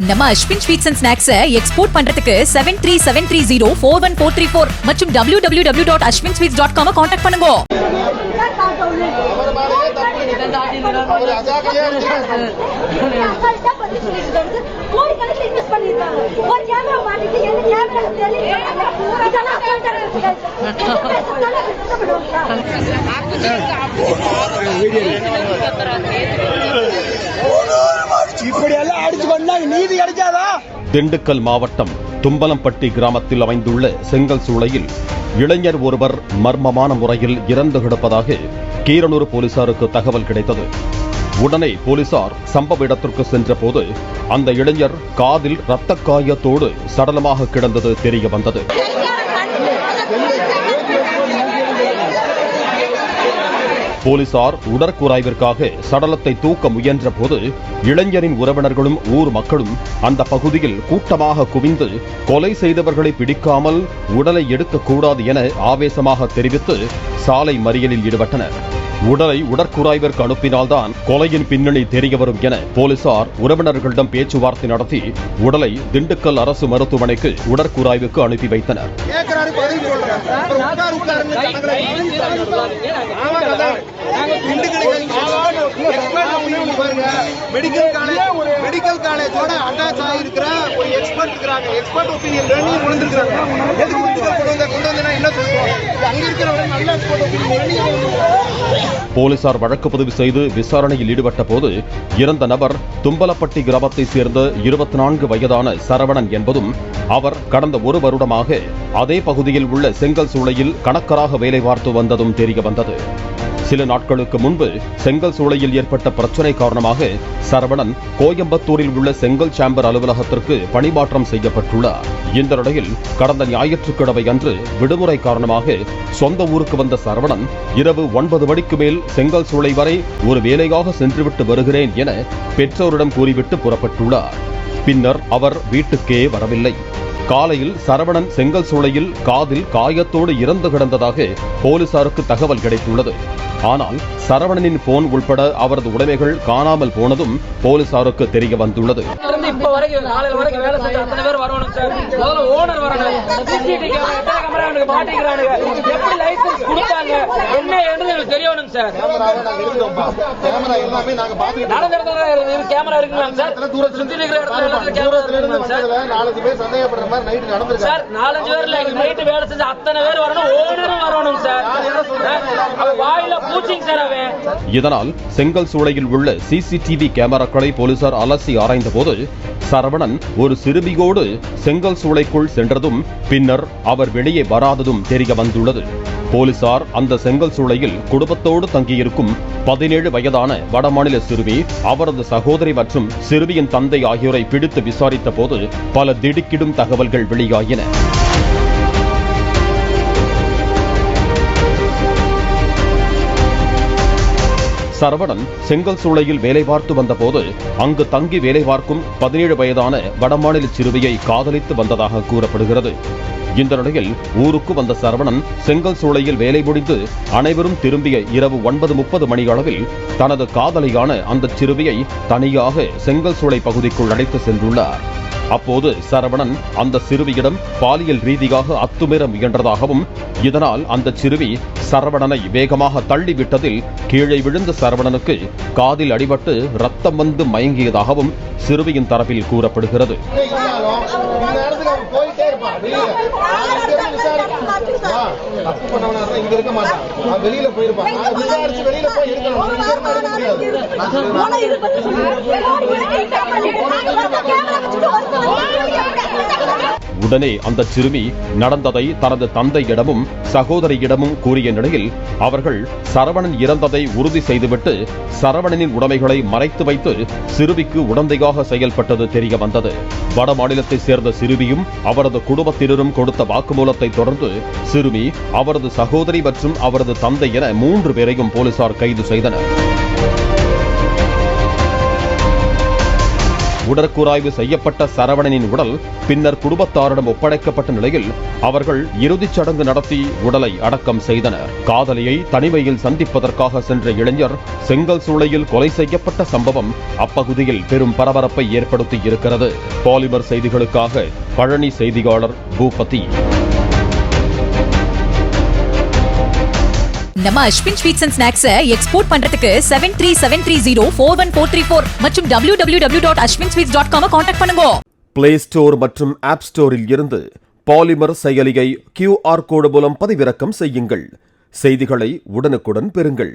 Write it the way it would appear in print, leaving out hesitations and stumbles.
நம்ம Ashwin sweets and snacks export பண்றதுக்கு 7373041434 மற்றும் www.ashwinsweets.com கான்டாக்ட் பண்ணுங்க. திண்டுக்கல் மாவட்டம் தும்பலம்பட்டி கிராமத்தில் அமைந்துள்ள செங்கல் சூளையில் இளைஞர் ஒருவர் மர்மமான முறையில் இறந்து கிடப்பதாக கீரனூர் போலீசாருக்கு தகவல் கிடைத்தது. உடனே போலீசார் சம்பவ இடத்திற்கு சென்றபோது அந்த இளைஞர் காதில் இரத்த காயத்தோடு சடலமாக கிடந்தது தெரிய வந்தது. போலீசார் உடற்கூராய்விற்காக சடலத்தை தூக்க முயன்ற போது இளைஞரின் உறவினர்களும் ஊர் மக்களும் அந்த பகுதியில் கூட்டமாக குவிந்து கொலை செய்தவர்களை பிடிக்காமல் உடலை எடுக்கக்கூடாது என ஆவேசமாக தெரிவித்து சாலை மறியலில் ஈடுபட்டனர். உடலை உடற்கூராய்விற்கு அனுப்பினால்தான் கொலையின் பின்னணி தெரியவரும் என போலீசார் உறவினர்களிடம் பேச்சுவார்த்தை நடத்தி உடலை திண்டுக்கல் அரசு மருத்துவமனைக்கு உடற்கூராய்வுக்கு அனுப்பி வைத்தனர். மெடிக்கல் காலேஜோட அட்டாச் ஆகிருக்கிற ஒரு எக்ஸ்பர்ட் இருக்காங்க. எக்ஸ்பர்ட் ஒப்பீனியன் ரெண்டையும் கொண்டிருக்காங்க. என்ன சொல்லுவோம், அங்க இருக்கிறவங்க நல்ல எக்ஸ்பர்ட் ஒப்பீனியன். போலீசார் வழக்கு பதிவு செய்து விசாரணையில் ஈடுபட்ட போது இறந்த நபர் தும்பலப்பட்டி கிராமத்தை சேர்ந்த 24 வயதான சரவணன் என்பதும் அவர் கடந்த ஒரு வருடமாக அதே பகுதியில் உள்ள செங்கல் சூளையில் கணக்கராக வேலை பார்த்து வந்ததும் தெரிய வந்தது. சில நாட்களுக்கு முன்பு செங்கல் சூளையில் ஏற்பட்ட பிரச்சனை காரணமாக சரவணன் கோயம்புத்தூரில் உள்ள செங்கல் சேம்பர் அலுவலகத்திற்கு பணிமாற்றம் செய்யப்பட்டுள்ளார். இந்த நிலையில் கடந்த ஞாயிற்றுக்கிழமை அன்று விடுமுறை காரணமாக சொந்த ஊருக்கு வந்த சரவணன் இரவு 9 மணிக்கு மேல் செங்கல் சூளை வரை ஒரு வேலையாக சென்றுவிட்டு வருகிறேன் என பெற்றோரிடம் கூறிவிட்டு புறப்பட்டுள்ளார். பின்னர் அவர் வீட்டுக்கே வரவில்லை. காலையில் சரவணன் செங்கல் சூளையில் காதில் காயத்தோடு இறந்து கிடந்ததாக போலீசாருக்கு தகவல் கிடைத்துள்ளது. ஆனால் சரவணனின் போன் உள்பட அவரது உடைமைகள் காணாமல் போனதும் போலீசாருக்கு தெரிய வந்துள்ளது. இதனால் செங்கல் சூளையில் உள்ள சிசிடிவி கேமராக்களை போலீசார் அலசி ஆராய்ந்த போது சரவணன் ஒரு சிறுமியோடு செங்கல் சூளைக்குள் சென்றதும் பின்னர் அவர் வெளியே வராததும் தெரிய வந்துள்ளது. போலீசார் அந்த செங்கல் சூளையில் குடும்பத்தோடு தங்கியிருக்கும் 17 வயதான வடமாநில சிறுமி, அவரது சகோதரி மற்றும் சிறுமியின் தந்தை ஆகியோரை பிடித்து விசாரித்த போது பல திடுக்கிடும் தகவல்கள் வெளியாகின. சரவணன் செங்கல் சூளையில் வேலை பார்த்து வந்தபோது அங்கு தங்கி வேலை பார்க்கும் 17 வயதான வடமாநில சிறுமியை காதலித்து வந்ததாக கூறப்படுகிறது. இந்த நிலையில் ஊருக்கு வந்த சரவணன் செங்கல் சூளையில் வேலை முடிந்து அனைவரும் திரும்பிய இரவு 9:30 மணி அளவில் தனது காதலியான அந்த சிறுமியை தனியாக செங்கல் சூளை பகுதிக்குள் அழைத்து சென்றுள்ளார். அப்போது சரவணன் அந்த சிறுமியிடம் பாலியல் ரீதியாக அத்துமீற முயன்றதாகவும் இதனால் அந்த சிறுமி சரவணனை வேகமாக தள்ளிவிட்டதில் கீழே விழுந்த சரவணனுக்கு காதில் அடிபட்டு ரத்தம் வந்து மயங்கியதாகவும் சிறுமியின் தரப்பில் கூறப்படுகிறது. உடனே அந்த சிறுமி நடந்ததை தனது தந்தையிடமும் சகோதரியிடமும் கூறிய நிலையில் அவர்கள் சரவணன் இறந்ததை உறுதி செய்துவிட்டு சரவணனின் உடைமைகளை மறைத்து வைத்து சிறுமிக்கு உடந்தையாக செயல்பட்டது தெரிய வந்தது. வட மாநிலத்தை சேர்ந்த சிறுமியும் அவரது குடும்பத்தினரும் கொடுத்த வாக்குமூலத்தை தொடர்ந்து சிறுமி, அவரது சகோதரி மற்றும் அவரது தந்தை என 3 பேரையும் போலீசார் கைது செய்தனர். உடற்கூராய்வு செய்யப்பட்ட சரவணனின் உடல் பின்னர் குடும்பத்தாரிடம் ஒப்படைக்கப்பட்ட நிலையில் அவர்கள் இறுதிச் சடங்கு நடத்தி உடலை அடக்கம் செய்தனர். காதலியை தனிமையில் சந்திப்பதற்காக சென்ற இளைஞர் செங்கல் சூளையில் கொலை செய்யப்பட்ட சம்பவம் அப்பகுதியில் பெரும் பரபரப்பை ஏற்படுத்தி இருக்கிறது. பாலிமர் செய்திகளுக்காக பழனி செய்தியாளர் பூபதி. நம்ம அஸ்வின் ஸ்வீட்ஸ் அண்ட் ஸ்நாக்ஸை எக்ஸ்போர்ட் பண்றதுக்கு 7373041434 மற்றும் www.ashwinsweets.com கான்டாக்ட் பண்ணுங்க. பிளே ஸ்டோர் மற்றும் ஆப் ஸ்டோரில் இருந்து பாலிமர் செயலியை QR கோடு மூலம் பதிவிறக்கம் செய்யுங்கள். செய்திகளை உடனுக்குடன் பெறுங்கள்.